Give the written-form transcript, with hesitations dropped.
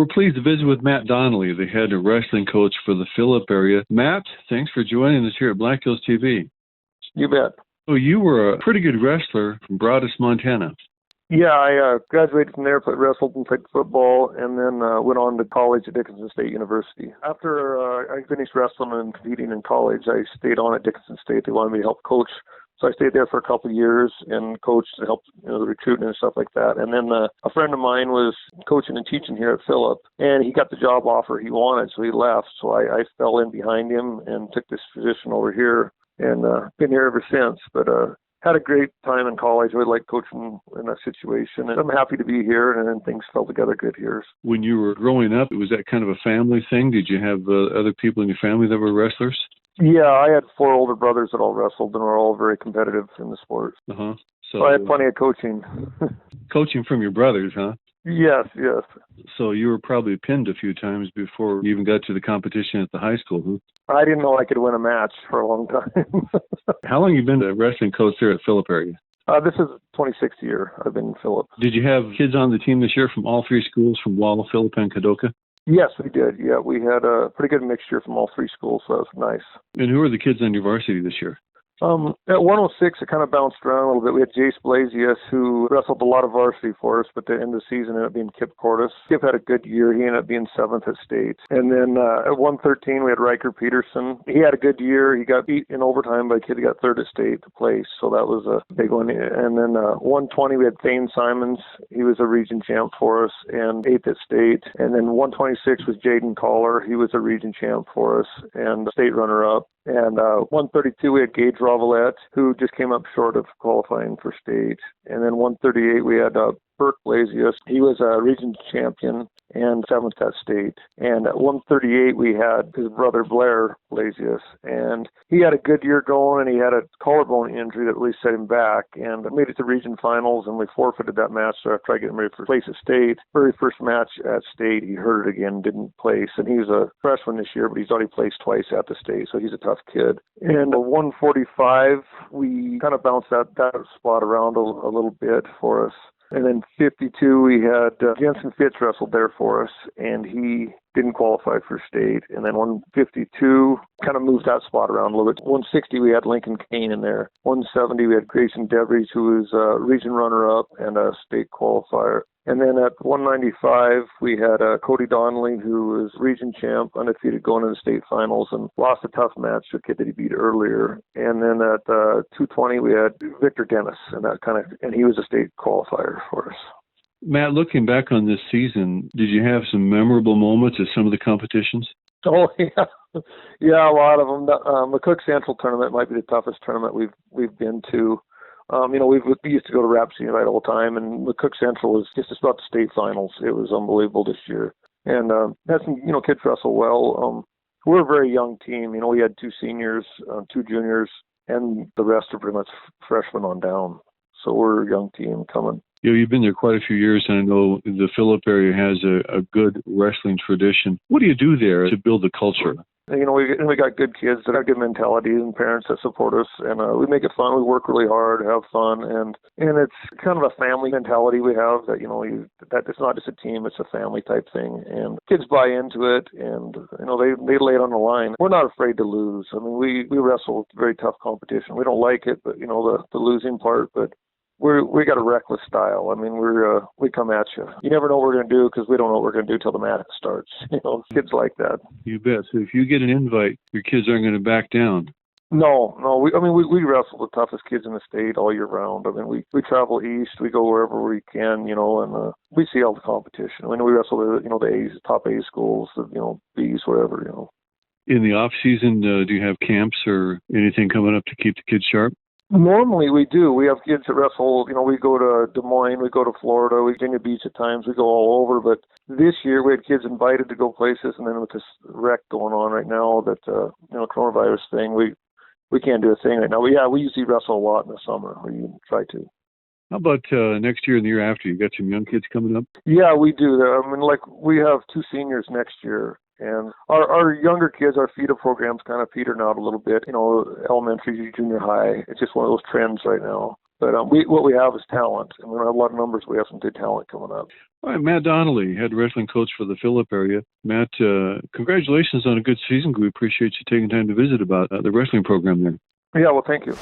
We're pleased to visit with Matt Donnelly, the head wrestling coach for the Phillip area. Matt, thanks for joining us here at Black Hills TV. You bet. So you were a pretty good wrestler from Broadus, Montana. Yeah, I graduated from there, wrestled and played football, and then went on to college at Dickinson State University. After I finished wrestling and competing in college, I stayed on at Dickinson State. They wanted me to help coach. So I stayed there for a couple of years and coached and helped the recruiting and stuff like that. And then a friend of mine was coaching and teaching here at Phillip, and he got the job offer he wanted, so he left. So I fell in behind him and took this position over here, and been here ever since. But had a great time in college. I really liked coaching in that situation, and I'm happy to be here, and then things fell together good here. When you were growing up, was that kind of a family thing? Did you have other people in your family that were wrestlers? Yeah, I had 4 older brothers that all wrestled and were all very competitive in the sport. Uh-huh. So I had plenty of coaching. Coaching from your brothers, huh? Yes. So you were probably pinned a few times before you even got to the competition at the high school, huh? I didn't know I could win a match for a long time. How long have you been a wrestling coach there at Phillip area? This is 26th year I've been in Phillip. Did you have kids on the team this year from all 3 schools, from Walla, Phillip, and Kadoka? Yes, we did. Yeah, we had a pretty good mixture from all 3 schools, so that was nice. And who are the kids on your varsity this year? At 106, it kind of bounced around a little bit. We had Jace Blasius, who wrestled a lot of varsity for us, but at the end of the season ended up being Kip Cordes. Kip had a good year. He ended up being 7th at state. And then at 113, we had Riker Peterson. He had a good year. He got beat in overtime by a kid who got 3rd at state to place, so that was a big one. And then 120, we had Thane Simons. He was a region champ for us and 8th at state. And then 126 was Jaden Collar. He was a region champ for us and state runner-up. And 132, we had Gage Ravalette, who just came up short of qualifying for state. And then 138, we had Bert Blasius. He was a region champion and 7th at state. And at 138, we had his brother Blair Blasius. And he had a good year going, and he had a collarbone injury that really set him back. And made it to region finals, and we forfeited that match. So after I get him ready for place at state, very first match at state, he hurt it again, didn't place. And he was a freshman this year, but he's already placed twice at the state, so he's a tough kid. And at 145, we kind of bounced that spot around a little bit for us. And then 52, we had Jensen Fitz wrestled there for us, and he didn't qualify for state. And then 152 kind of moved that spot around a little bit. 160, we had Lincoln Kane in there. 170, we had Grayson Devries, who was a region runner-up and a state qualifier. And then at 195, we had Cody Donnelly, who was region champ, undefeated going into state finals, and lost a tough match to a kid that he beat earlier. And then at 220, we had Victor Dennis, and he was a state qualifier for us. Matt, looking back on this season, did you have some memorable moments at some of the competitions? Oh, yeah. Yeah, a lot of them. The Cook Central tournament might be the toughest tournament we've been to. We used to go to Rapid City all the time, and the Cook Central was just about the state finals. It was unbelievable this year. And had some, kids wrestle well. We're a very young team. We had 2 seniors, 2 juniors, and the rest are pretty much freshmen on down. So we're a young team coming. You've been there quite a few years, and I know the Phillip area has a good wrestling tradition. What do you do there to build the culture? We got good kids that have good mentalities and parents that support us, and we make it fun. We work really hard, have fun, and it's kind of a family mentality we have that, that it's not just a team, it's a family type thing, and kids buy into it, and, they lay it on the line. We're not afraid to lose. I mean, we wrestle with very tough competition. We don't like it, but, the losing part, but we got a reckless style. I mean, we come at you. You never know what we're going to do because we don't know what we're going to do till the match starts. Kids like that. You bet. So if you get an invite, your kids aren't going to back down. No. We wrestle the toughest kids in the state all year round. I mean, we travel east. We go wherever we can, and we see all the competition. We wrestle the A's, top A schools, B's, whatever, In the off season, do you have camps or anything coming up to keep the kids sharp? Normally we do. We have kids that wrestle, we go to Des Moines, we go to Florida, Virginia Beach at times, we go all over. But this year we had kids invited to go places, and then with this wreck going on right now, that, coronavirus thing, we can't do a thing right now. But yeah, we usually wrestle a lot in the summer. We try to. How about next year and the year after? You got some young kids coming up? Yeah, we do. I mean, we have 2 seniors next year. And our younger kids, our feeder program's kind of petering out a little bit, elementary, junior high. It's just one of those trends right now. But what we have is talent. And we don't have a lot of numbers. We have some good talent coming up. All right, Matt Donnelly, head wrestling coach for the Phillip area. Matt, congratulations on a good season. We appreciate you taking time to visit about the wrestling program there. Yeah, well, thank you.